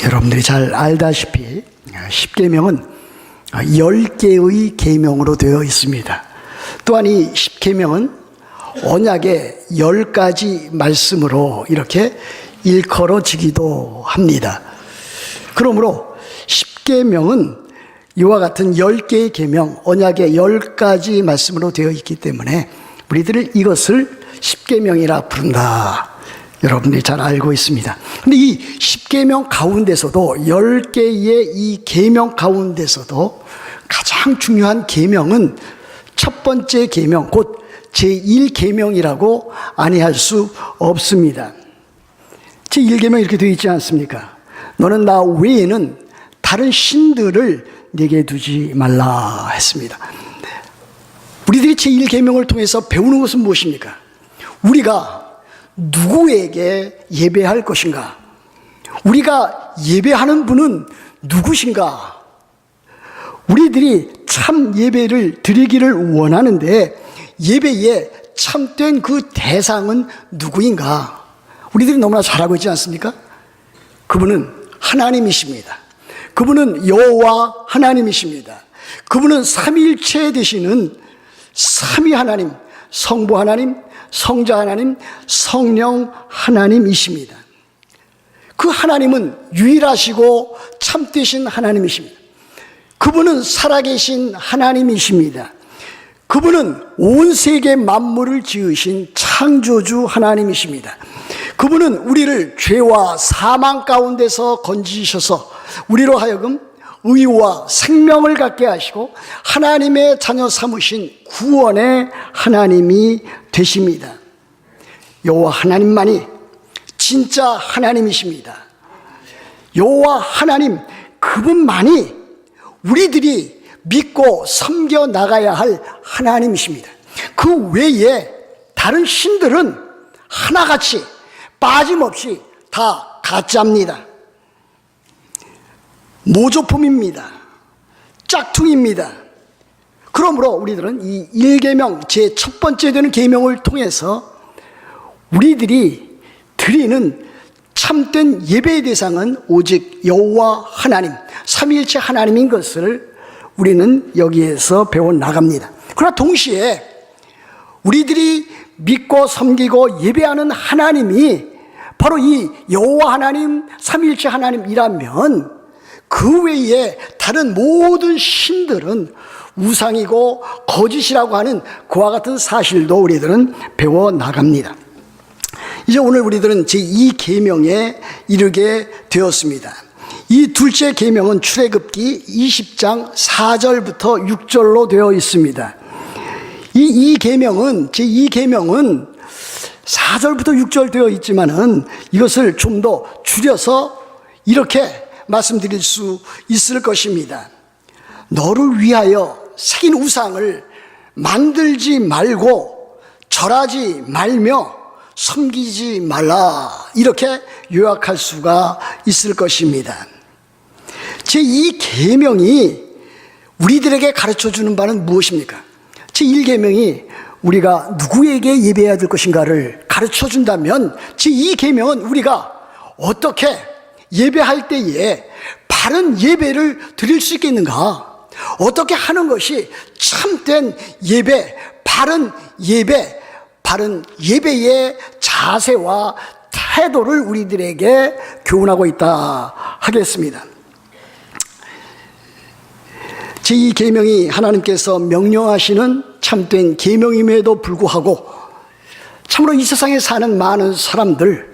여러분들이 잘 알다시피 십계명은 10개의 계명으로 되어 있습니다. 또한 이 십계명은 언약의 10가지 말씀으로 이렇게 일컬어지기도 합니다. 그러므로 십계명은 이와 같은 10개의 계명, 언약의 10가지 말씀으로 되어 있기 때문에 우리들은 이것을 십계명이라 부른다. 여러분들이 잘 알고 있습니다. 근데 이 십계명 가운데서도 10개의 이 계명 가운데서도 가장 중요한 계명은 첫 번째 계명, 곧 제1계명이라고 아니할 수 없습니다. 제1계명 이렇게 되어 있지 않습니까? 너는 나 외에는 다른 신들을 내게 두지 말라 했습니다. 우리들이 제1계명을 통해서 배우는 것은 무엇입니까? 우리가 누구에게 예배할 것인가? 우리가 예배하는 분은 누구신가? 우리들이 참 예배를 드리기를 원하는데 예배의 참된 그 대상은 누구인가? 우리들이 너무나 잘 알고 있지 않습니까? 그분은 하나님이십니다. 그분은 여호와 하나님이십니다. 그분은 삼위일체 되시는 삼위 하나님, 성부 하나님, 성자 하나님, 성령 하나님이십니다. 그 하나님은 유일하시고 참되신 하나님이십니다. 그분은 살아계신 하나님이십니다. 그분은 온 세계 만물을 지으신 창조주 하나님이십니다. 그분은 우리를 죄와 사망 가운데서 건지셔서 우리로 하여금 의와 생명을 갖게 하시고 하나님의 자녀 삼으신 구원의 하나님이 되십니다. 여호와 하나님만이 진짜 하나님이십니다. 여호와 하나님 그분만이 우리들이 믿고 섬겨 나가야 할 하나님이십니다. 그 외에 다른 신들은 하나같이 빠짐없이 다 가짜입니다. 모조품입니다. 짝퉁입니다. 그러므로 우리들은 이 1계명 제 첫 번째 되는 계명을 통해서 우리들이 드리는 참된 예배의 대상은 오직 여호와 하나님, 삼위일체 하나님인 것을 우리는 여기에서 배워나갑니다. 그러나 동시에 우리들이 믿고 섬기고 예배하는 하나님이 바로 이 여호와 하나님, 삼위일체 하나님이라면 그 외에 다른 모든 신들은 우상이고 거짓이라고 하는 그와 같은 사실도 우리들은 배워나갑니다. 이제 오늘 우리들은 제2계명에 이르게 되었습니다. 이 둘째 계명은 출애굽기 20장 4절부터 6절로 되어 있습니다. 이 계명은 제2계명은 4절부터 6절 되어 있지만은 이것을 좀 더 줄여서 이렇게 말씀드릴 수 있을 것입니다. 너를 위하여 새긴 우상을 만들지 말고 절하지 말며 섬기지 말라, 이렇게 요약할 수가 있을 것입니다. 제2계명이 우리들에게 가르쳐주는 바는 무엇입니까? 제1계명이 우리가 누구에게 예배해야 될 것인가를 가르쳐준다면 제2계명은 우리가 어떻게 예배할 때에 바른 예배를 드릴 수 있겠는가? 어떻게 하는 것이 참된 예배, 바른 예배의 자세와 태도를 우리들에게 교훈하고 있다 하겠습니다. 제2계명이 하나님께서 명령하시는 참된 계명임에도 불구하고 참으로 이 세상에 사는 많은 사람들,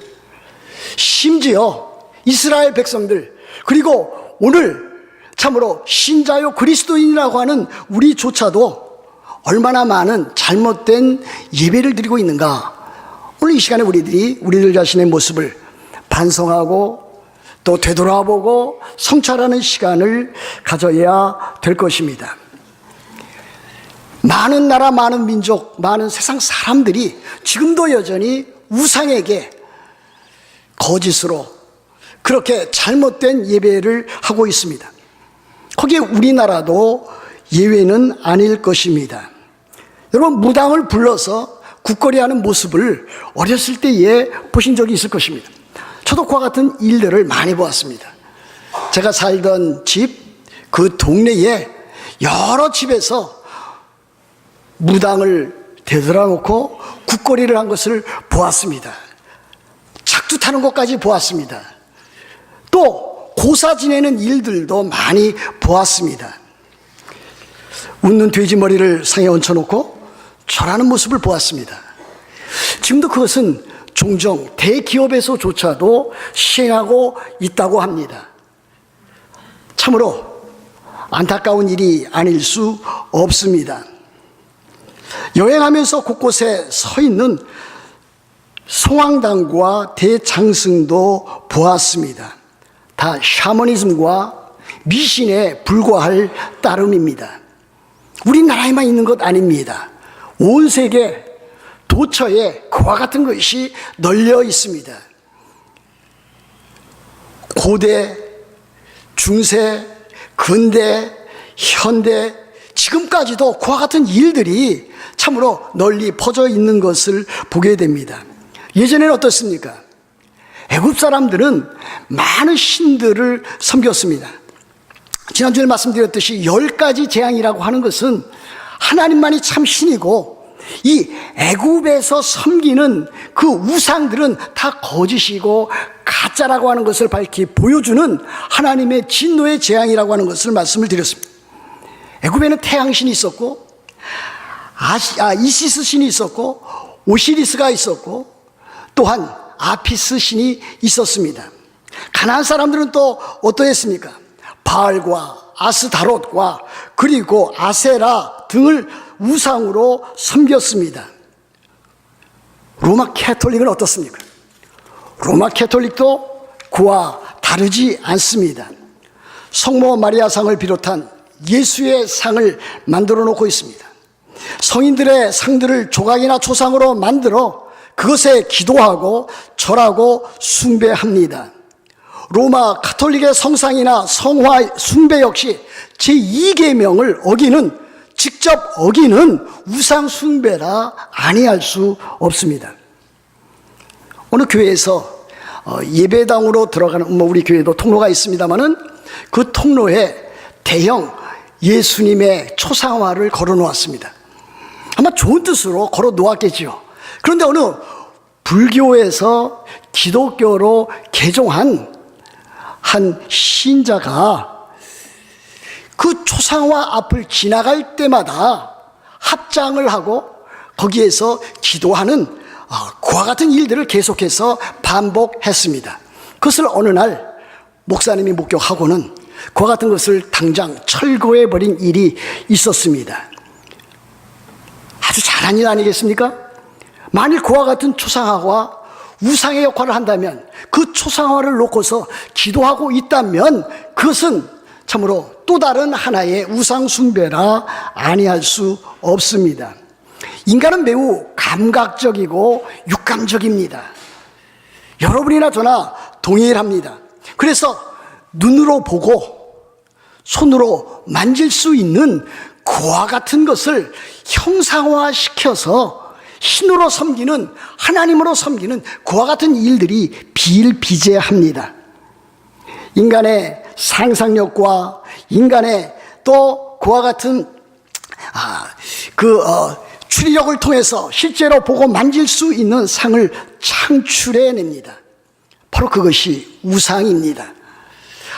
심지어 이스라엘 백성들, 그리고 오늘 참으로 신자요 그리스도인이라고 하는 우리조차도 얼마나 많은 잘못된 예배를 드리고 있는가. 오늘 이 시간에 우리들 자신의 모습을 반성하고 또 되돌아보고 성찰하는 시간을 가져야 될 것입니다. 많은 나라, 많은 민족, 많은 세상 사람들이 지금도 여전히 우상에게 거짓으로 그렇게 잘못된 예배를 하고 있습니다. 거기에 우리나라도 예외는 아닐 것입니다. 여러분, 무당을 불러서 국거리하는 모습을 어렸을 때에 보신 적이 있을 것입니다. 저도 그와 같은 일들을 많이 보았습니다. 제가 살던 집, 그 동네에 여러 집에서 무당을 되돌아 놓고 국거리를 한 것을 보았습니다. 작두 타는 것까지 보았습니다. 또 고사 지내는 일들도 많이 보았습니다. 웃는 돼지 머리를 상에 얹혀놓고 절하는 모습을 보았습니다. 지금도 그것은 종종 대기업에서조차도 시행하고 있다고 합니다. 참으로 안타까운 일이 아닐 수 없습니다. 여행하면서 곳곳에 서 있는 성황당과 대장승도 보았습니다. 다 샤머니즘과 미신에 불과할 따름입니다. 우리나라에만 있는 것 아닙니다. 온 세계 도처에 그와 같은 것이 널려 있습니다. 고대, 중세, 근대, 현대, 지금까지도 그와 같은 일들이 참으로 널리 퍼져 있는 것을 보게 됩니다. 예전에는 어떻습니까? 애굽 사람들은 많은 신들을 섬겼습니다. 지난주에 말씀드렸듯이 10가지 재앙이라고 하는 것은 하나님만이 참 신이고, 이 애굽에서 섬기는 그 우상들은 다 거짓이고 가짜라고 하는 것을 밝히 보여주는 하나님의 진노의 재앙이라고 하는 것을 말씀을 드렸습니다. 애굽에는 태양신이 있었고, 이시스 신이 있었고, 오시리스가 있었고, 또한 아피스 신이 있었습니다. 가나안 사람들은 또 어떠했습니까? 바알과 아스다롯과 그리고 아세라 등을 우상으로 섬겼습니다. 로마 캐톨릭은 어떻습니까? 로마 캐톨릭도 그와 다르지 않습니다. 성모 마리아 상을 비롯한 예수의 상을 만들어 놓고 있습니다. 성인들의 상들을 조각이나 초상으로 만들어 그것에 기도하고 절하고 숭배합니다. 로마 가톨릭의 성상이나 성화 숭배 역시 제2계명을 직접 어기는 우상 숭배라 아니할 수 없습니다. 어느 교회에서 예배당으로 들어가는, 우리 교회도 통로가 있습니다만은 그 통로에 대형 예수님의 초상화를 걸어 놓았습니다. 아마 좋은 뜻으로 걸어 놓았겠지요. 그런데 어느 불교에서 기독교로 개종한 한 신자가 그 초상화 앞을 지나갈 때마다 합장을 하고 거기에서 기도하는 그와 같은 일들을 계속해서 반복했습니다. 그것을 어느 날 목사님이 목격하고는 그와 같은 것을 당장 철거해버린 일이 있었습니다. 아주 잘한 일 아니겠습니까? 만일 그와 같은 초상화가 우상의 역할을 한다면, 그 초상화를 놓고서 기도하고 있다면 그것은 참으로 또 다른 하나의 우상 숭배라 아니할 수 없습니다. 인간은 매우 감각적이고 육감적입니다. 여러분이나 저나 동일합니다. 그래서 눈으로 보고 손으로 만질 수 있는 그와 같은 것을 형상화시켜서 신으로 섬기는, 하나님으로 섬기는 그와 같은 일들이 비일비재합니다. 인간의 상상력과 인간의 또 그와 같은 추리력을 통해서 실제로 보고 만질 수 있는 상을 창출해냅니다. 바로 그것이 우상입니다.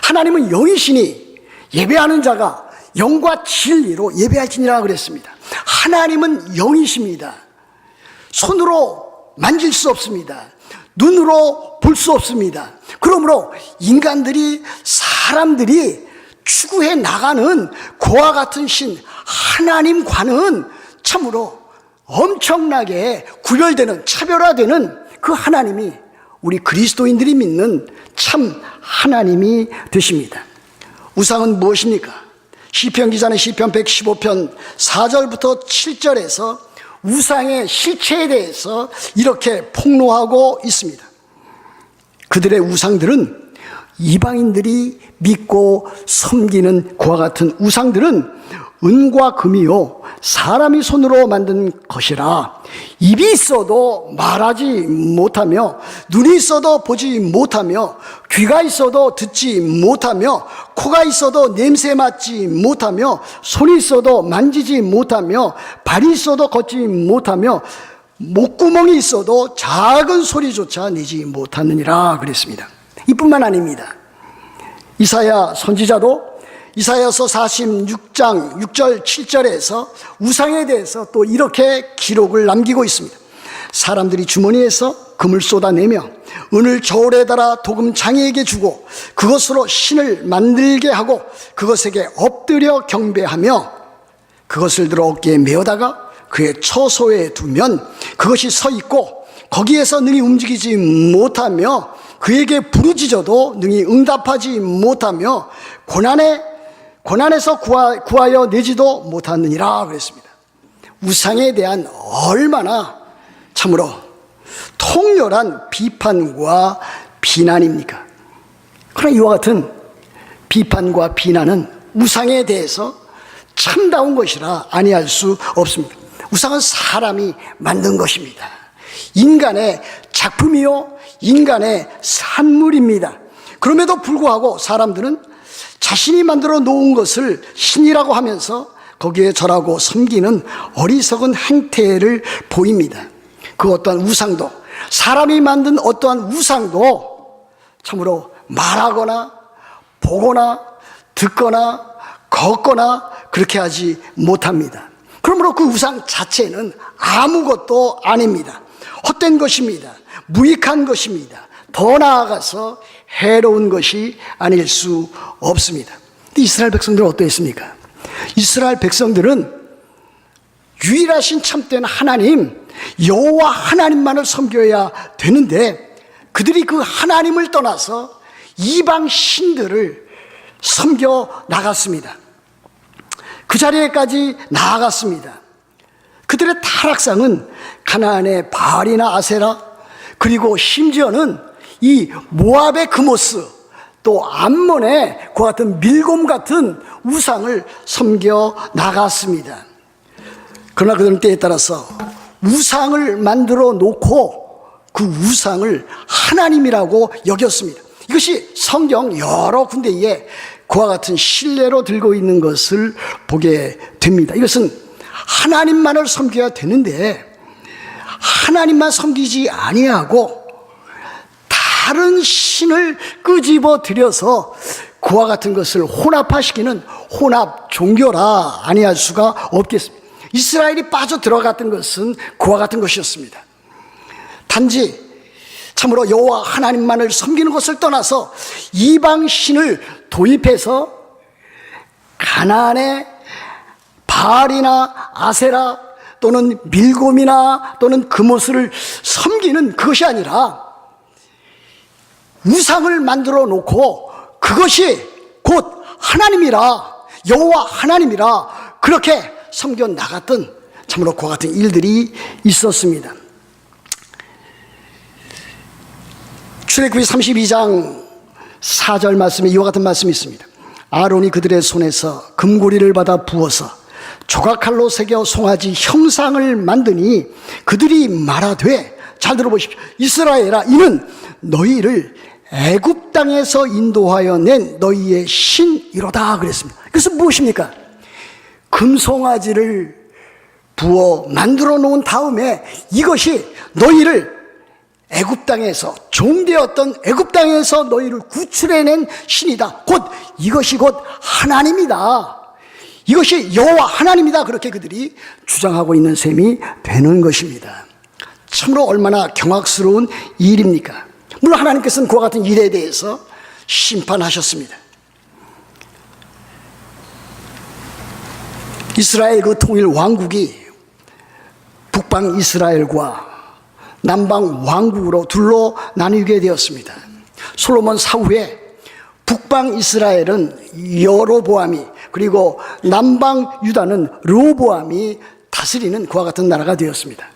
하나님은 영이시니 예배하는 자가 영과 진리로 예배할지니라 그랬습니다. 하나님은 영이십니다. 손으로 만질 수 없습니다. 눈으로 볼 수 없습니다. 그러므로 사람들이 추구해 나가는 그와 같은 신 하나님과는 참으로 엄청나게 구별되는, 차별화되는 그 하나님이 우리 그리스도인들이 믿는 참 하나님이 되십니다. 우상은 무엇입니까? 시편 기자는 시편 115편 4절부터 7절에서 우상의 실체에 대해서 이렇게 폭로하고 있습니다. 그들의 우상들은 이방인들이 믿고 섬기는 그와 같은 우상들은 은과 금이요 사람이 손으로 만든 것이라 입이 있어도 말하지 못하며 눈이 있어도 보지 못하며 귀가 있어도 듣지 못하며 코가 있어도 냄새 맡지 못하며 손이 있어도 만지지 못하며 발이 있어도 걷지 못하며 목구멍이 있어도 작은 소리조차 내지 못하느니라 그랬습니다. 이뿐만 아닙니다. 이사야 선지자도 이사야서 46장 6절 7절에서 우상에 대해서 또 이렇게 기록을 남기고 있습니다. 사람들이 주머니에서 금을 쏟아내며 은을 저울에 달아 도금 장애에게 주고 그것으로 신을 만들게 하고 그것에게 엎드려 경배하며 그것을 들어 어깨에 메어다가 그의 처소에 두면 그것이 서 있고 거기에서 능히 움직이지 못하며 그에게 부르짖어도 능히 응답하지 못하며 고난에서 구하여 내지도 못하느니라 그랬습니다. 우상에 대한 얼마나 참으로 통렬한 비판과 비난입니까? 그러나 이와 같은 비판과 비난은 우상에 대해서 참다운 것이라 아니할 수 없습니다. 우상은 사람이 만든 것입니다. 인간의 작품이요 인간의 산물입니다. 그럼에도 불구하고 사람들은 자신이 만들어 놓은 것을 신이라고 하면서 거기에 절하고 섬기는 어리석은 행태를 보입니다. 그 어떠한 우상도, 사람이 만든 어떠한 우상도 참으로 말하거나 보거나 듣거나 걷거나 그렇게 하지 못합니다. 그러므로 그 우상 자체는 아무것도 아닙니다. 헛된 것입니다. 무익한 것입니다. 더 나아가서 해로운 것이 아닐 수 없습니다. 근데 이스라엘 백성들은 어떠했습니까? 이스라엘 백성들은 유일하신 참된 하나님 여호와 하나님만을 섬겨야 되는데 그들이 그 하나님을 떠나서 이방 신들을 섬겨 나갔습니다. 그 자리에까지 나아갔습니다. 그들의 타락상은 가나안의 바알이나 아세라 그리고 심지어는 이 모압의 그모스 또 암몬의 그와 같은 밀곰 같은 우상을 섬겨 나갔습니다. 그러나 그들은 때에 따라서 우상을 만들어 놓고 그 우상을 하나님이라고 여겼습니다. 이것이 성경 여러 군데에 그와 같은 신뢰로 들고 있는 것을 보게 됩니다. 이것은 하나님만을 섬겨야 되는데 하나님만 섬기지 아니하고 다른 신을 끄집어 들여서 그와 같은 것을 혼합화시키는 혼합 종교라 아니할 수가 없겠습니다. 이스라엘이 빠져 들어갔던 것은 그와 같은 것이었습니다. 단지 참으로 여호와 하나님만을 섬기는 것을 떠나서 이방 신을 도입해서 가나안의 바알이나 아세라 또는 밀곰이나 또는 그모스를 섬기는 그것이 아니라 우상을 만들어 놓고 그것이 곧 하나님이라 여호와 하나님이라 그렇게 섬겨 나갔던 참으로 그와 같은 일들이 있었습니다. 출애굽기 32장 4절 말씀에 이와 같은 말씀이 있습니다. 아론이 그들의 손에서 금고리를 받아 부어서 조각칼로 새겨 송아지 형상을 만드니 그들이 말하되, 잘 들어보십시오, 이스라엘아 이는 너희를 애굽 땅에서 인도하여 낸 너희의 신이로다 그랬습니다. 그래서 무엇입니까? 금송아지를 부어 만들어 놓은 다음에 이것이 너희를 애굽 땅에서 종되었던 애굽 땅에서 너희를 구출해낸 신이다. 곧 이것이 곧 하나님이다. 이것이 여호와 하나님이다. 그렇게 그들이 주장하고 있는 셈이 되는 것입니다. 참으로 얼마나 경악스러운 일입니까? 물론 하나님께서는 그와 같은 일에 대해서 심판하셨습니다. 이스라엘 그 통일 왕국이 북방 이스라엘과 남방 왕국으로 둘로 나뉘게 되었습니다. 솔로몬 사후에 북방 이스라엘은 여로보암이, 그리고 남방 유다는 르호보암이 다스리는 그와 같은 나라가 되었습니다.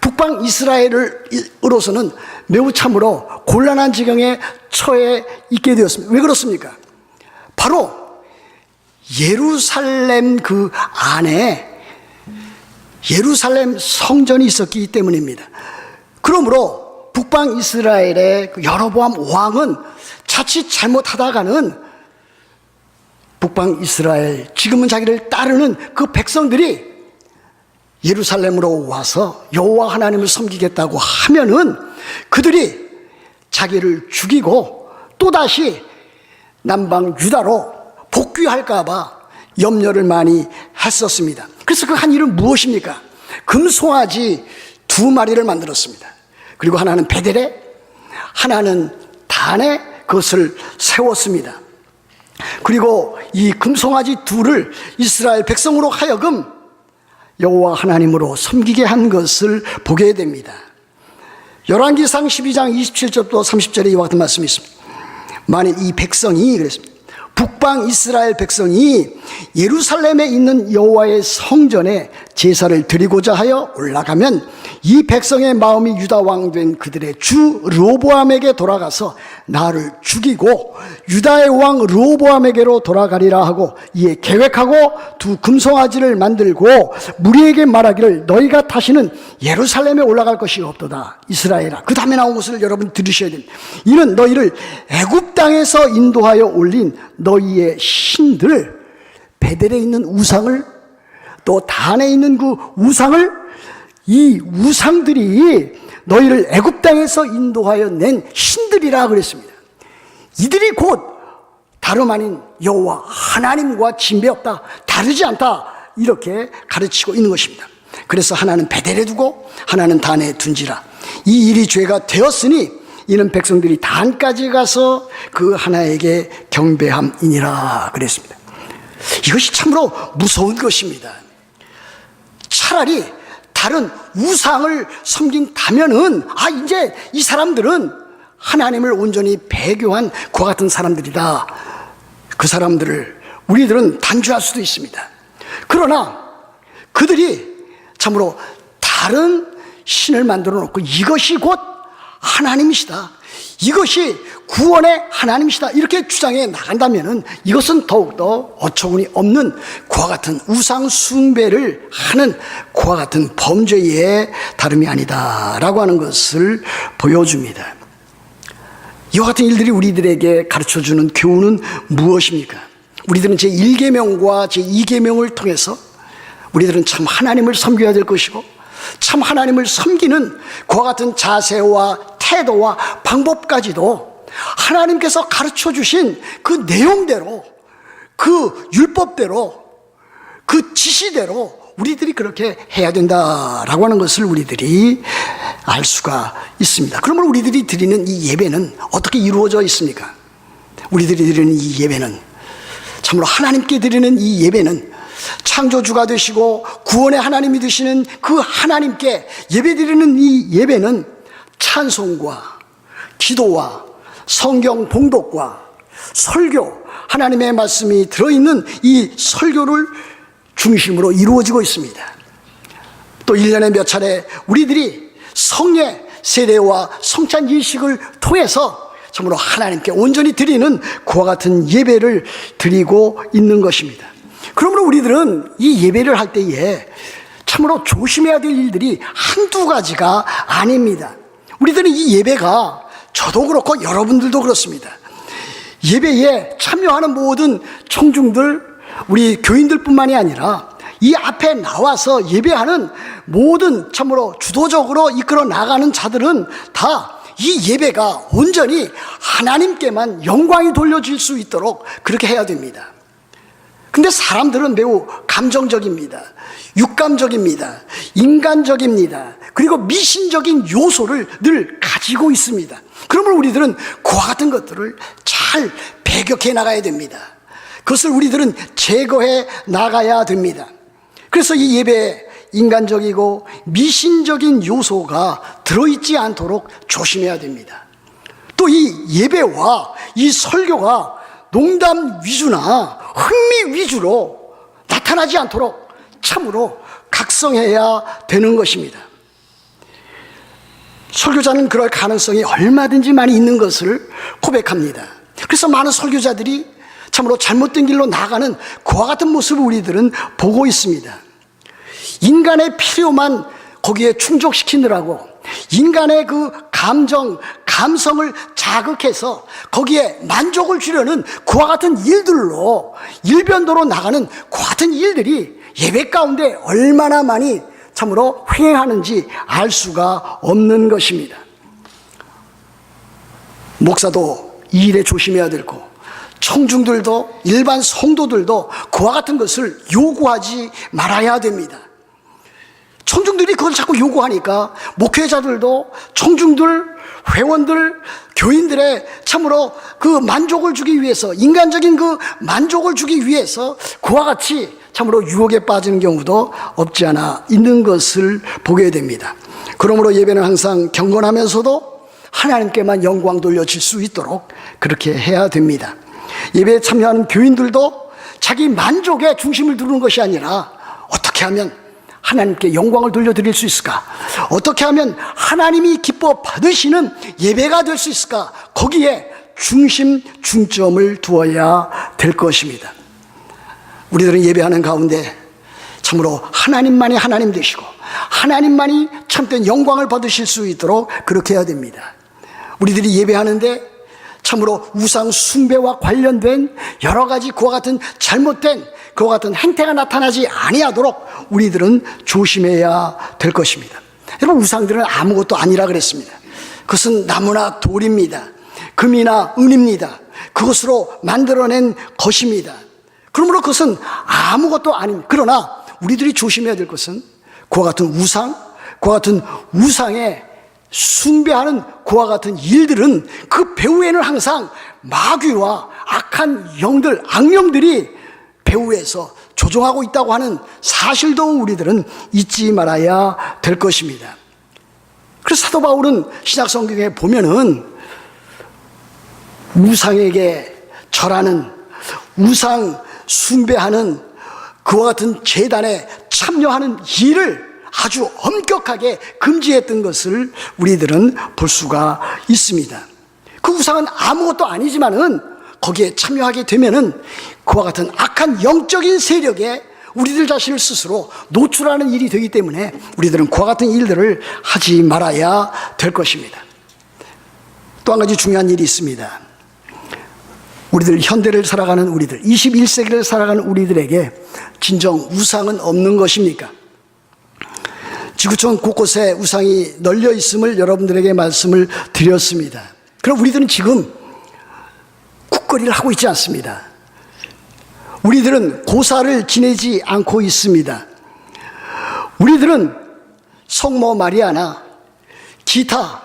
북방 이스라엘으로서는 매우 참으로 곤란한 지경에 처해 있게 되었습니다. 왜 그렇습니까? 바로 예루살렘 그 안에 예루살렘 성전이 있었기 때문입니다. 그러므로 북방 이스라엘의 그 여로보암 왕은 자칫 잘못하다가는 북방 이스라엘, 지금은 자기를 따르는 그 백성들이 예루살렘으로 와서 여호와 하나님을 섬기겠다고 하면은 그들이 자기를 죽이고 또다시 남방 유다로 복귀할까봐 염려를 많이 했었습니다. 그래서 그 한 일은 무엇입니까? 금송아지 2마리를 만들었습니다. 그리고 하나는 베델에, 하나는 단에 그것을 세웠습니다. 그리고 이 금송아지 2를 이스라엘 백성으로 하여금 여호와 하나님으로 섬기게 한 것을 보게 됩니다. 열왕기상 12장 27절부터 30절에 이와 같은 말씀이 있습니다. 만일 이 백성이 그랬습니다. 북방 이스라엘 백성이 예루살렘에 있는 여호와의 성전에 제사를 드리고자 하여 올라가면 이 백성의 마음이 유다 왕 된 그들의 주 르호보암에게 돌아가서 나를 죽이고 유다의 왕 르호보암에게로 돌아가리라 하고 이에 계획하고 2 금송아지를 만들고 무리에게 말하기를 너희가 다시는 예루살렘에 올라갈 것이 없도다. 이스라엘아. 그 다음에 나온 것을 여러분 들으셔야 됩니다. 이는 너희를 애굽 땅에서 인도하여 올린 너희의 신들, 베델에 있는 우상을, 또 단에 있는 그 우상을, 이 우상들이 너희를 애굽 땅에서 인도하여 낸 신들이라 그랬습니다. 이들이 곧 다름 아닌 여호와 하나님과 진배없다, 다르지 않다, 이렇게 가르치고 있는 것입니다. 그래서 하나는 베델에 두고 하나는 단에 둔지라. 이 일이 죄가 되었으니 이는 백성들이 단까지 가서 그 하나에게 경배함이니라 그랬습니다. 이것이 참으로 무서운 것입니다. 차라리 다른 우상을 섬긴다면은 이제 이 사람들은 하나님을 온전히 배교한 그와 같은 사람들이다. 그 사람들을 우리들은 단죄할 수도 있습니다. 그러나 그들이 참으로 다른 신을 만들어 놓고 이것이 곧 하나님이시다, 이것이 구원의 하나님이시다, 이렇게 주장해 나간다면 이것은 더욱더 어처구니 없는 그와 같은 우상 숭배를 하는 그와 같은 범죄의 다름이 아니다라고 하는 것을 보여줍니다. 이와 같은 일들이 우리들에게 가르쳐주는 교훈은 무엇입니까? 우리들은 제1계명과 제2계명을 통해서 우리들은 참 하나님을 섬겨야 될 것이고 참 하나님을 섬기는 그와 같은 자세와 태도와 방법까지도 하나님께서 가르쳐 주신 그 내용대로, 그 율법대로, 그 지시대로 우리들이 그렇게 해야 된다라고 하는 것을 우리들이 알 수가 있습니다. 그러면 우리들이 드리는 이 예배는 어떻게 이루어져 있습니까? 우리들이 드리는 이 예배는, 참으로 하나님께 드리는 이 예배는 창조주가 되시고 구원의 하나님이 되시는 그 하나님께 예배드리는 이 예배는 찬송과 기도와 성경 봉독과 설교, 하나님의 말씀이 들어있는 이 설교를 중심으로 이루어지고 있습니다. 또 1년에 몇 차례 우리들이 성례 세례와 성찬 예식을 통해서 참으로 하나님께 온전히 드리는 그와 같은 예배를 드리고 있는 것입니다. 그러므로 우리들은 이 예배를 할 때에 참으로 조심해야 될 일들이 한두 가지가 아닙니다. 우리들은 이 예배가, 저도 그렇고 여러분들도 그렇습니다, 예배에 참여하는 모든 청중들, 우리 교인들뿐만이 아니라 이 앞에 나와서 예배하는 모든 참으로 주도적으로 이끌어 나가는 자들은 다 이 예배가 온전히 하나님께만 영광이 돌려질 수 있도록 그렇게 해야 됩니다. 근데 사람들은 매우 감정적입니다. 육감적입니다. 인간적입니다. 그리고 미신적인 요소를 늘 가지고 있습니다. 그러면 우리들은 그와 같은 것들을 잘 배격해 나가야 됩니다. 그것을 우리들은 제거해 나가야 됩니다. 그래서 이 예배에 인간적이고 미신적인 요소가 들어있지 않도록 조심해야 됩니다. 또 이 예배와 이 설교가 농담 위주나 흥미 위주로 나타나지 않도록 참으로 각성해야 되는 것입니다. 설교자는 그럴 가능성이 얼마든지 많이 있는 것을 고백합니다. 그래서 많은 설교자들이 참으로 잘못된 길로 나가는 그와 같은 모습을 우리들은 보고 있습니다. 인간의 필요만 거기에 충족시키느라고 인간의 그 감성을 자극해서 거기에 만족을 주려는 그와 같은 일들로 일변도로 나가는 그와 같은 일들이 예배 가운데 얼마나 많이 참으로 횡행하는지 알 수가 없는 것입니다. 목사도 이 일에 조심해야 되고 청중들도 일반 성도들도 그와 같은 것을 요구하지 말아야 됩니다. 청중들이 그걸 자꾸 요구하니까 목회자들도 청중들, 회원들, 교인들의 참으로 그 만족을 주기 위해서, 인간적인 그 만족을 주기 위해서 그와 같이 참으로 유혹에 빠지는 경우도 없지 않아 있는 것을 보게 됩니다. 그러므로 예배는 항상 경건하면서도 하나님께만 영광 돌려질 수 있도록 그렇게 해야 됩니다. 예배에 참여하는 교인들도 자기 만족에 중심을 두는 것이 아니라 어떻게 하면 하나님께 영광을 돌려드릴 수 있을까? 어떻게 하면 하나님이 기뻐 받으시는 예배가 될 수 있을까? 거기에 중점을 두어야 될 것입니다. 우리들은 예배하는 가운데 참으로 하나님만이 하나님 되시고 하나님만이 참된 영광을 받으실 수 있도록 그렇게 해야 됩니다. 우리들이 예배하는데 참으로 우상 숭배와 관련된 여러 가지 그와 같은 잘못된 그와 같은 행태가 나타나지 아니하도록 우리들은 조심해야 될 것입니다. 여러분, 우상들은 아무것도 아니라 그랬습니다. 그것은 나무나 돌입니다. 금이나 은입니다. 그것으로 만들어낸 것입니다. 그러므로 그것은 아무것도 아닙니다. 그러나 우리들이 조심해야 될 것은 그와 같은 우상, 그와 같은 우상에 숭배하는 그와 같은 일들은 그 배후에는 항상 마귀와 악한 영들, 악령들이 배후에서 조종하고 있다고 하는 사실도 우리들은 잊지 말아야 될 것입니다. 그래서 사도 바울은 신약 성경에 보면은 우상에게 절하는, 우상 숭배하는 그와 같은 제단에 참여하는 일을 아주 엄격하게 금지했던 것을 우리들은 볼 수가 있습니다. 그 우상은 아무것도 아니지만은 거기에 참여하게 되면은 그와 같은 악한 영적인 세력에 우리들 자신을 스스로 노출하는 일이 되기 때문에 우리들은 그와 같은 일들을 하지 말아야 될 것입니다. 또 한 가지 중요한 일이 있습니다. 우리들 현대를 살아가는 우리들, 21세기를 살아가는 우리들에게 진정 우상은 없는 것입니까? 지구촌 곳곳에 우상이 널려 있음을 여러분들에게 말씀을 드렸습니다. 그럼 우리들은 지금 국거리를 하고 있지 않습니다. 우리들은 고사를 지내지 않고 있습니다. 우리들은 성모 마리아나 기타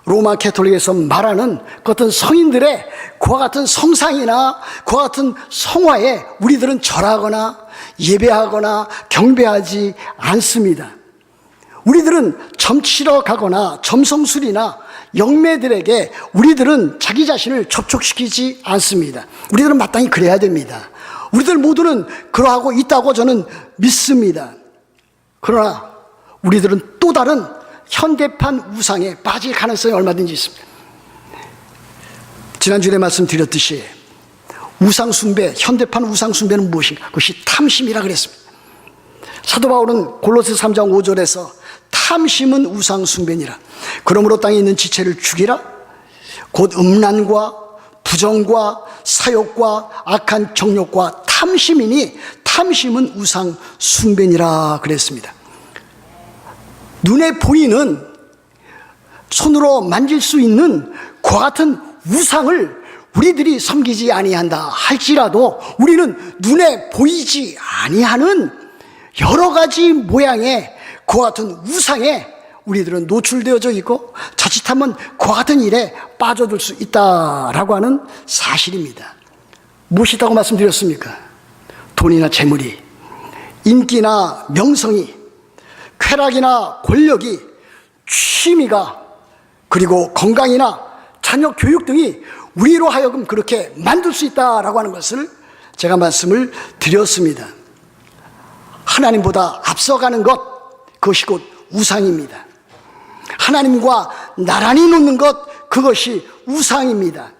로마 캐톨릭에서 말하는 그 어떤 성인들의 그와 같은 성상이나 그와 같은 성화에 우리들은 절하거나 예배하거나 경배하지 않습니다. 우리들은 점치러 가거나 점성술이나 영매들에게 우리들은 자기 자신을 접촉시키지 않습니다. 우리들은 마땅히 그래야 됩니다. 우리들 모두는 그러하고 있다고 저는 믿습니다. 그러나 우리들은 또 다른 현대판 우상에 빠질 가능성이 얼마든지 있습니다. 지난주에 말씀드렸듯이 우상 숭배, 현대판 우상 숭배는 무엇인가? 그것이 탐심이라 그랬습니다. 사도 바울은 골로새 3장 5절에서 탐심은 우상 숭배니라. 그러므로 땅에 있는 지체를 죽이라. 곧 음란과 부정과 사욕과 악한 정욕과 탐심이니 탐심은 우상 숭배니라 그랬습니다. 눈에 보이는, 손으로 만질 수 있는 그와 같은 우상을 우리들이 섬기지 아니한다 할지라도 우리는 눈에 보이지 아니하는 여러 가지 모양의 그와 같은 우상에 우리들은 노출되어져 있고 자칫하면 그와 같은 일에 빠져들 수 있다라고 하는 사실입니다. 무엇이 있다고 말씀드렸습니까? 돈이나 재물이, 인기나 명성이, 쾌락이나 권력이, 취미가, 그리고 건강이나 자녀 교육 등이 우리로 하여금 그렇게 만들 수 있다라고 하는 것을 제가 말씀을 드렸습니다. 하나님보다 앞서가는 것, 그것이 곧 우상입니다. 하나님과 나란히 놓는 것, 그것이 우상입니다.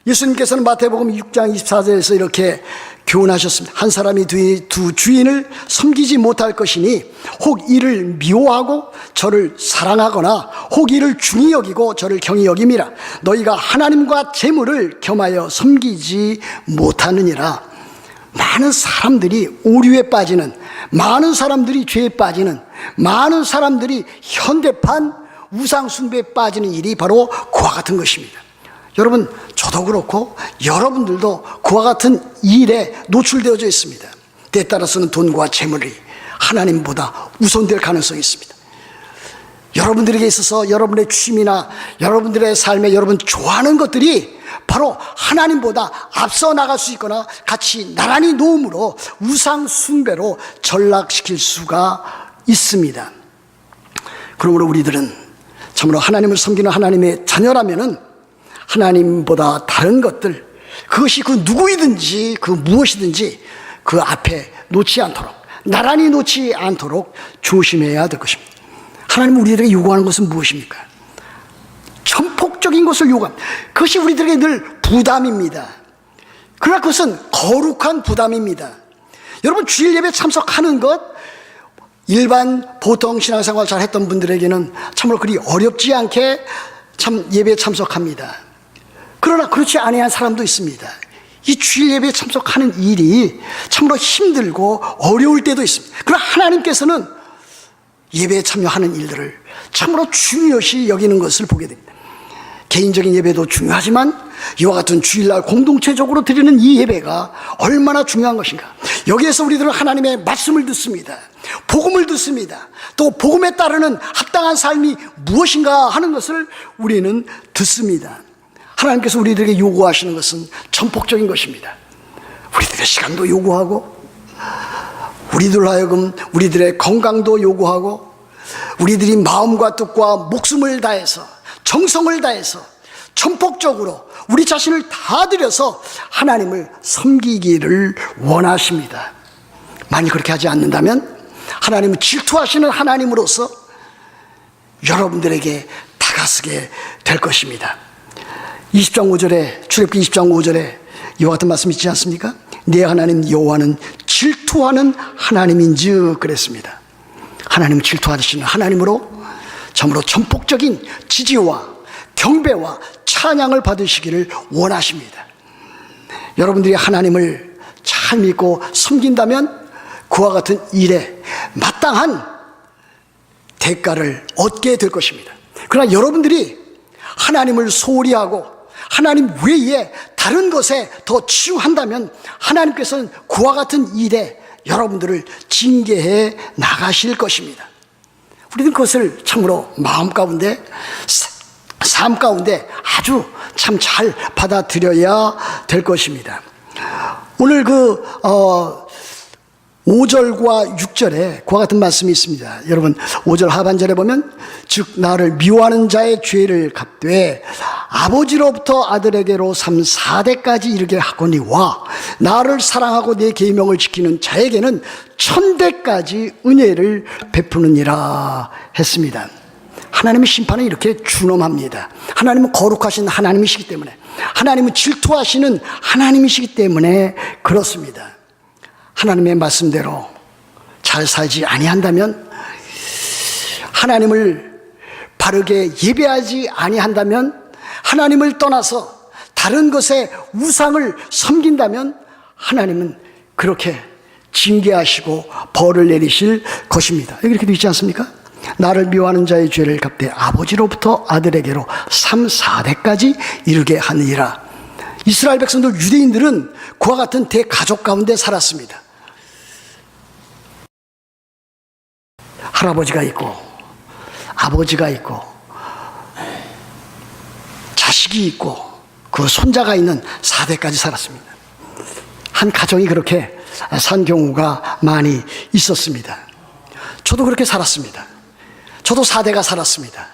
예수님께서는 마태복음 6장 24절에서 이렇게 교훈하셨습니다. 한 사람이 두 주인을 섬기지 못할 것이니 혹 이를 미워하고 저를 사랑하거나 혹 이를 중히 여기고 저를 경히 여김이라. 너희가 하나님과 재물을 겸하여 섬기지 못하느니라. 많은 사람들이 오류에 빠지는, 많은 사람들이 죄에 빠지는, 많은 사람들이 현대판 우상 숭배에 빠지는 일이 바로 그와 같은 것입니다. 여러분, 저도 그렇고 여러분들도 그와 같은 일에 노출되어져 있습니다. 때에 따라서는 돈과 재물이 하나님보다 우선될 가능성이 있습니다. 여러분들에게 있어서 여러분의 취미나 여러분들의 삶에 여러분 좋아하는 것들이 바로 하나님보다 앞서 나갈 수 있거나 같이 나란히 놓음으로 우상 숭배로 전락시킬 수가 있습니다. 그러므로 우리들은 참으로 하나님을 섬기는 하나님의 자녀라면은 하나님보다 다른 것들, 그것이 그 누구이든지 그 무엇이든지 그 앞에 놓지 않도록, 나란히 놓지 않도록 조심해야 될 것입니다. 하나님은 우리들에게 요구하는 것은 무엇입니까? 전폭적인 것을 요구합니다. 그것이 우리들에게 늘 부담입니다. 그러나 그것은 거룩한 부담입니다. 여러분, 주일 예배 참석하는 것, 일반 보통 신앙생활 잘 했던 분들에게는 참으로 그리 어렵지 않게 참 예배에 참석합니다. 그러나 그렇지 아니한 사람도 있습니다. 이 주일 예배에 참석하는 일이 참으로 힘들고 어려울 때도 있습니다. 그러나 하나님께서는 예배에 참여하는 일들을 참으로 중요시 여기는 것을 보게 됩니다. 개인적인 예배도 중요하지만 이와 같은 주일날 공동체적으로 드리는 이 예배가 얼마나 중요한 것인가. 여기에서 우리들은 하나님의 말씀을 듣습니다. 복음을 듣습니다. 또 복음에 따르는 합당한 삶이 무엇인가 하는 것을 우리는 듣습니다. 하나님께서 우리들에게 요구하시는 것은 전폭적인 것입니다. 우리들의 시간도 요구하고, 우리들 하여금 우리들의 건강도 요구하고, 우리들이 마음과 뜻과 목숨을 다해서, 정성을 다해서 전폭적으로 우리 자신을 다 들여서 하나님을 섬기기를 원하십니다. 만약 그렇게 하지 않는다면 하나님은 질투하시는 하나님으로서 여러분들에게 다가서게 될 것입니다. 20장 5절에, 출애굽기 20장 5절에 이와 같은 말씀 있지 않습니까? 내 하나님 여호와는 질투하는 하나님인즉 그랬습니다. 하나님은 질투하시는 하나님으로 참으로 전폭적인 지지와 경배와 찬양을 받으시기를 원하십니다. 여러분들이 하나님을 잘 믿고 섬긴다면 그와 같은 일에 마땅한 대가를 얻게 될 것입니다. 그러나 여러분들이 하나님을 소홀히 하고 하나님 외에 다른 것에 더 치유한다면 하나님께서는 그와 같은 일에 여러분들을 징계해 나가실 것입니다. 우리는 그것을 참으로 마음 가운데, 삶 가운데 아주 참 잘 받아들여야 될 것입니다. 오늘 5절과 6절에 그와 같은 말씀이 있습니다. 여러분, 5절 하반절에 보면 즉 나를 미워하는 자의 죄를 갚되 아버지로부터 아들에게로 3, 4대까지 이르게 하거니와 나를 사랑하고 내 계명을 지키는 자에게는 1000대까지 은혜를 베푸느니라 했습니다. 하나님의 심판은 이렇게 준엄합니다. 하나님은 거룩하신 하나님이시기 때문에, 하나님은 질투하시는 하나님이시기 때문에 그렇습니다. 하나님의 말씀대로 잘 살지 아니한다면, 하나님을 바르게 예배하지 아니한다면, 하나님을 떠나서 다른 것에 우상을 섬긴다면 하나님은 그렇게 징계하시고 벌을 내리실 것입니다. 여기 이렇게 되어 있지 않습니까? 나를 미워하는 자의 죄를 갚되 아버지로부터 아들에게로 3, 4대까지 이르게 하느니라. 이스라엘 백성들, 유대인들은 그와 같은 대가족 가운데 살았습니다. 할아버지가 있고 아버지가 있고 자식이 있고 그 손자가 있는 4대까지 살았습니다. 한 가정이 그렇게 산 경우가 많이 있었습니다. 저도 그렇게 살았습니다. 저도 4대가 살았습니다.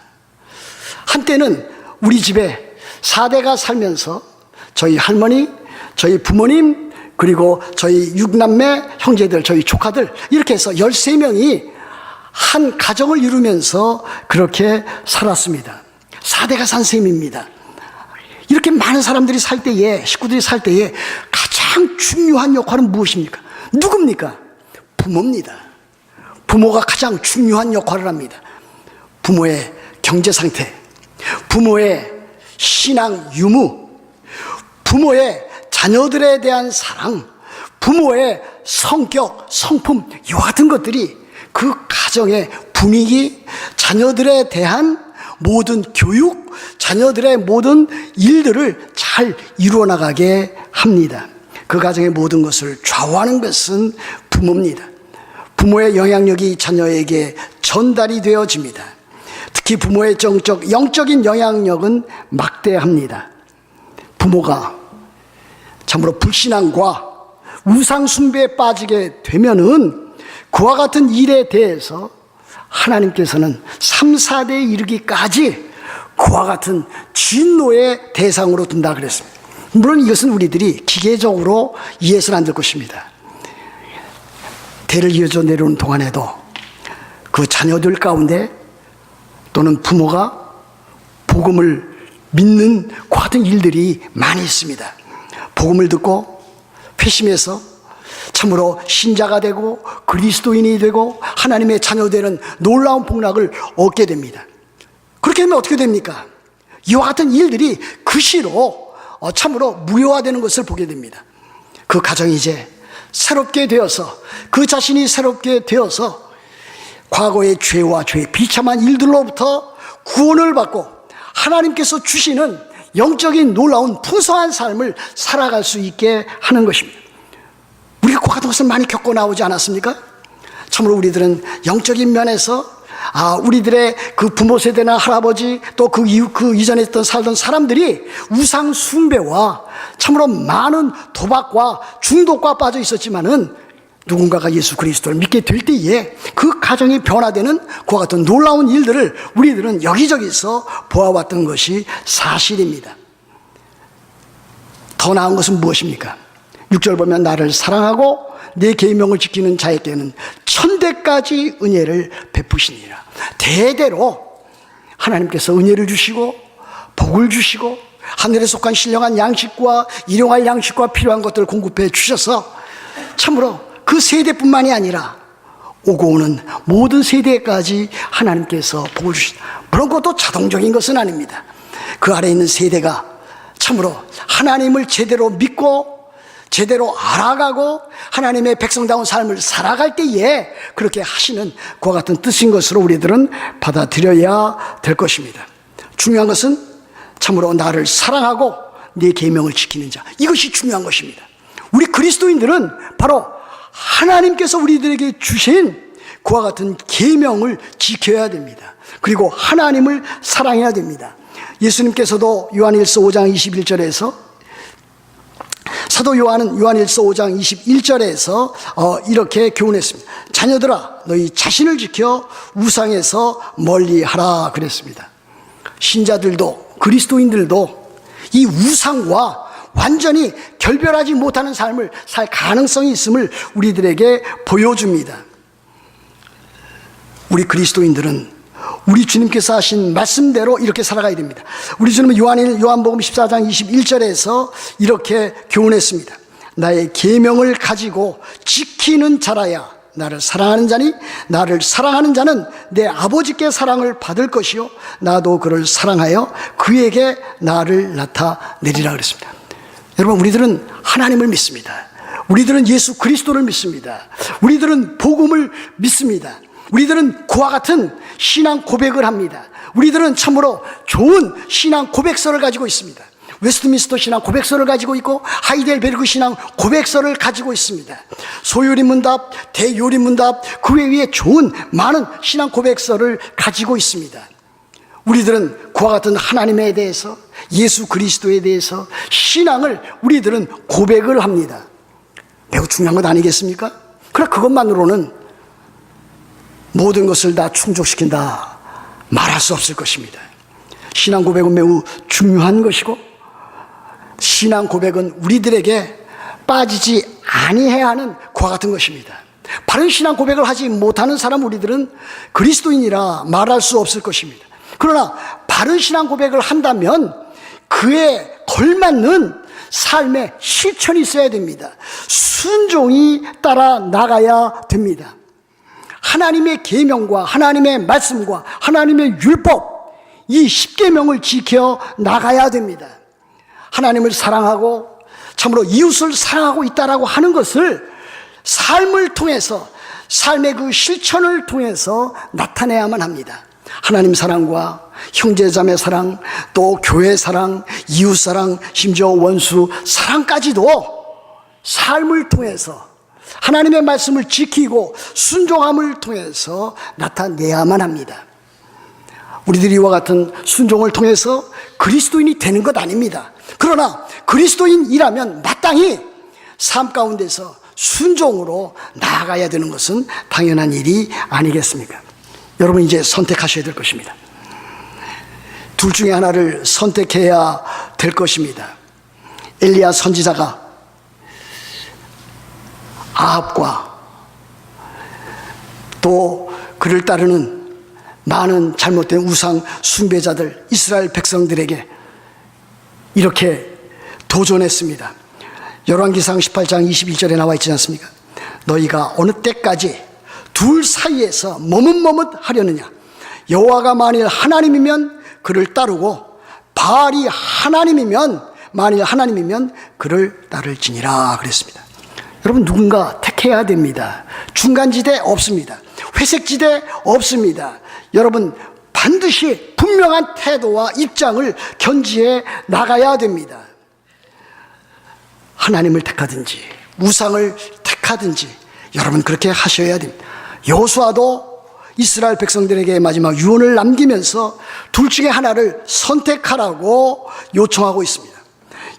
한때는 우리 집에 4대가 살면서 저희 할머니, 저희 부모님, 그리고 저희 6남매 형제들, 저희 조카들 이렇게 해서 13명이 한 가정을 이루면서 그렇게 살았습니다. 4대가 산 셈입니다. 이렇게 많은 사람들이 살 때에, 식구들이 살 때에 가장 중요한 역할은 무엇입니까? 누굽니까? 부모입니다. 부모가 가장 중요한 역할을 합니다. 부모의 경제 상태, 부모의 신앙 유무, 부모의 자녀들에 대한 사랑, 부모의 성격, 성품, 이와 같은 것들이 그 가정의 분위기, 자녀들에 대한 모든 교육, 자녀들의 모든 일들을 잘 이루어 나가게 합니다. 그 가정의 모든 것을 좌우하는 것은 부모입니다. 부모의 영향력이 자녀에게 전달이 되어집니다. 특히 부모의 영적인 영향력은 막대합니다. 부모가 참으로 불신앙과 우상 숭배에 빠지게 되면은 그와 같은 일에 대해서 하나님께서는 3, 4대에 이르기까지 그와 같은 진노의 대상으로 둔다 그랬습니다. 물론 이것은 우리들이 기계적으로 이해해서는 안 될 것입니다. 대를 이어져 내려오는 동안에도 그 자녀들 가운데 또는 부모가 복음을 믿는 그 같은 일들이 많이 있습니다. 복음을 듣고 회심해서 참으로 신자가 되고 그리스도인이 되고 하나님의 자녀되는 놀라운 복락을 얻게 됩니다. 그렇게 되면 어떻게 됩니까? 이와 같은 일들이 그시로 참으로 무효화되는 것을 보게 됩니다. 그 가정이 이제 새롭게 되어서 그 자신이 새롭게 되어서 과거의 죄와 죄의 비참한 일들로부터 구원을 받고 하나님께서 주시는 영적인 놀라운 풍성한 삶을 살아갈 수 있게 하는 것입니다. 우리가 그 같은 것을 많이 겪어 나오지 않았습니까? 참으로 우리들은 영적인 면에서 우리들의 그 부모 세대나 할아버지 또 그 이전에 살던 사람들이 우상 숭배와 참으로 많은 도박과 중독과 빠져 있었지만은 누군가가 예수 그리스도를 믿게 될 때에 그 가정이 변화되는 그와 같은 놀라운 일들을 우리들은 여기저기서 보아왔던 것이 사실입니다. 더 나은 것은 무엇입니까? 6절 보면 나를 사랑하고 내 계명을 지키는 자에게는 천대까지 은혜를 베푸시니라. 대대로 하나님께서 은혜를 주시고 복을 주시고 하늘에 속한 신령한 양식과 일용할 양식과 필요한 것들을 공급해 주셔서 참으로 그 세대뿐만이 아니라 오고 오는 모든 세대까지 하나님께서 복을 주신다. 물론 그것도 자동적인 것은 아닙니다. 그 아래에 있는 세대가 참으로 하나님을 제대로 믿고 제대로 알아가고 하나님의 백성다운 삶을 살아갈 때에 그렇게 하시는 그와 같은 뜻인 것으로 우리들은 받아들여야 될 것입니다. 중요한 것은 참으로 나를 사랑하고 내 계명을 지키는 자, 이것이 중요한 것입니다. 우리 그리스도인들은 바로 하나님께서 우리들에게 주신 그와 같은 계명을 지켜야 됩니다. 그리고 하나님을 사랑해야 됩니다. 예수님께서도 요한일서 5장 21절에서 사도 요한은 요한일서 5장 21절에서 이렇게 교훈했습니다. 자녀들아 너희 자신을 지켜 우상에서 멀리하라 그랬습니다. 신자들도 그리스도인들도 이 우상과 완전히 결별하지 못하는 삶을 살 가능성이 있음을 우리들에게 보여줍니다. 우리 그리스도인들은 우리 주님께서 하신 말씀대로 이렇게 살아가야 됩니다. 우리 주님은 요한복음 14장 21절에서 이렇게 교훈했습니다. 나의 계명을 가지고 지키는 자라야 나를 사랑하는 자니 나를 사랑하는 자는 내 아버지께 사랑을 받을 것이요 나도 그를 사랑하여 그에게 나를 나타내리라 그랬습니다. 여러분 우리들은 하나님을 믿습니다. 우리들은 예수 그리스도를 믿습니다. 우리들은 복음을 믿습니다. 우리들은 그와 같은 신앙 고백을 합니다. 우리들은 참으로 좋은 신앙 고백서를 가지고 있습니다. 웨스트민스터 신앙 고백서를 가지고 있고 하이델베르그 신앙 고백서를 가지고 있습니다. 소요리문답, 대요리문답 그 외에 좋은 많은 신앙 고백서를 가지고 있습니다. 우리들은 그와 같은 하나님에 대해서 예수 그리스도에 대해서 신앙을 우리들은 고백을 합니다. 매우 중요한 것 아니겠습니까? 그러나 그것만으로는 모든 것을 다 충족시킨다 말할 수 없을 것입니다. 신앙 고백은 매우 중요한 것이고 신앙 고백은 우리들에게 빠지지 아니해야 하는 그와 같은 것입니다. 바른 신앙 고백을 하지 못하는 사람 우리들은 그리스도인이라 말할 수 없을 것입니다. 그러나 바른 신앙 고백을 한다면 그에 걸맞는 삶의 실천이 있어야 됩니다. 순종이 따라 나가야 됩니다. 하나님의 계명과 하나님의 말씀과 하나님의 율법, 이 10계명을 지켜 나가야 됩니다. 하나님을 사랑하고 참으로 이웃을 사랑하고 있다라고 하는 것을 삶을 통해서, 삶의 그 실천을 통해서 나타내야만 합니다. 하나님 사랑과 형제자매 사랑, 또 교회 사랑, 이웃 사랑, 심지어 원수 사랑까지도 삶을 통해서, 하나님의 말씀을 지키고 순종함을 통해서 나타내야만 합니다. 우리들이 이와 같은 순종을 통해서 그리스도인이 되는 것 아닙니다. 그러나 그리스도인이라면 마땅히 삶 가운데서 순종으로 나아가야 되는 것은 당연한 일이 아니겠습니까? 여러분, 이제 선택하셔야 될 것입니다. 둘 중에 하나를 선택해야 될 것입니다. 엘리야 선지자가 아합과 또 그를 따르는 많은 잘못된 우상 숭배자들, 이스라엘 백성들에게 이렇게 도전했습니다. 열왕기상 18장 21절에 나와 있지 않습니까? 너희가 어느 때까지 둘 사이에서 머뭇머뭇하려느냐? 여호와가 만일 하나님이면 그를 따르고 바알이 만일 하나님이면 그를 따를지니라 그랬습니다. 여러분, 누군가 택해야 됩니다. 중간지대 없습니다. 회색지대 없습니다. 여러분, 반드시 분명한 태도와 입장을 견지해 나가야 됩니다. 하나님을 택하든지 우상을 택하든지 여러분 그렇게 하셔야 됩니다. 여호수아도 이스라엘 백성들에게 마지막 유언을 남기면서 둘 중에 하나를 선택하라고 요청하고 있습니다.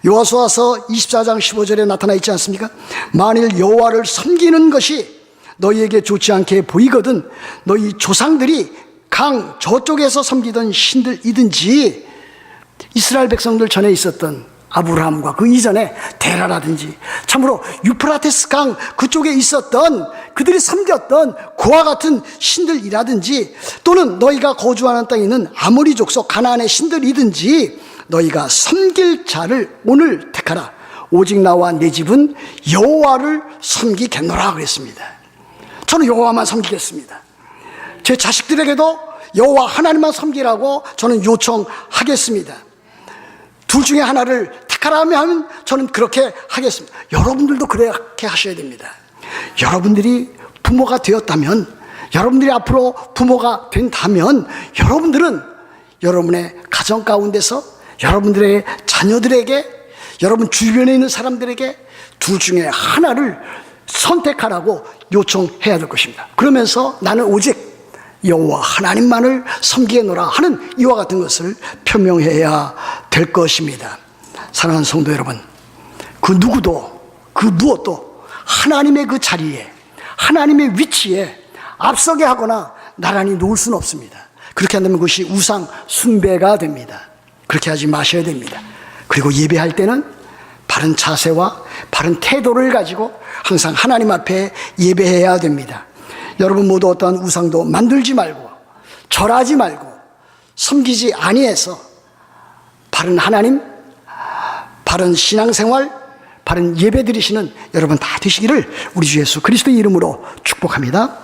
여호수아서 24장 15절에 나타나 있지 않습니까? 만일 여호와를 섬기는 것이 너희에게 좋지 않게 보이거든 너희 조상들이 강 저쪽에서 섬기던 신들이든지, 이스라엘 백성들 전에 있었던 아브라함과 그 이전에 데라라든지 참으로 유프라테스 강 그쪽에 있었던 그들이 섬겼던 그와 같은 신들이라든지, 또는 너희가 거주하는 땅에 있는 아모리 족속 가나안의 신들이든지 너희가 섬길 자를 오늘 택하라. 오직 나와 내 집은 여호와를 섬기겠노라 그랬습니다. 저는 여호와만 섬기겠습니다. 제 자식들에게도 여호와 하나님만 섬기라고 저는 요청하겠습니다. 둘 중에 하나를 택하라며 하면 저는 그렇게 하겠습니다. 여러분들도 그렇게 하셔야 됩니다. 여러분들이 부모가 되었다면, 여러분들이 앞으로 부모가 된다면 여러분들은 여러분의 가정 가운데서 여러분들의 자녀들에게, 여러분 주변에 있는 사람들에게 둘 중에 하나를 선택하라고 요청해야 될 것입니다. 그러면서 나는 오직 여호와 하나님만을 섬기노라 하는 이와 같은 것을 표명해야 될 것입니다. 사랑하는 성도 여러분, 그 누구도 그 무엇도 하나님의 그 자리에, 하나님의 위치에 앞서게 하거나 나란히 놓을 수는 없습니다. 그렇게 한다면 그것이 우상 숭배가 됩니다. 그렇게 하지 마셔야 됩니다. 그리고 예배할 때는 바른 자세와 바른 태도를 가지고 항상 하나님 앞에 예배해야 됩니다. 여러분 모두 어떠한 우상도 만들지 말고 절하지 말고 섬기지 아니해서 바른 하나님, 바른 신앙생활, 바른 예배 드리시는 여러분 다 되시기를 우리 주 예수 그리스도의 이름으로 축복합니다.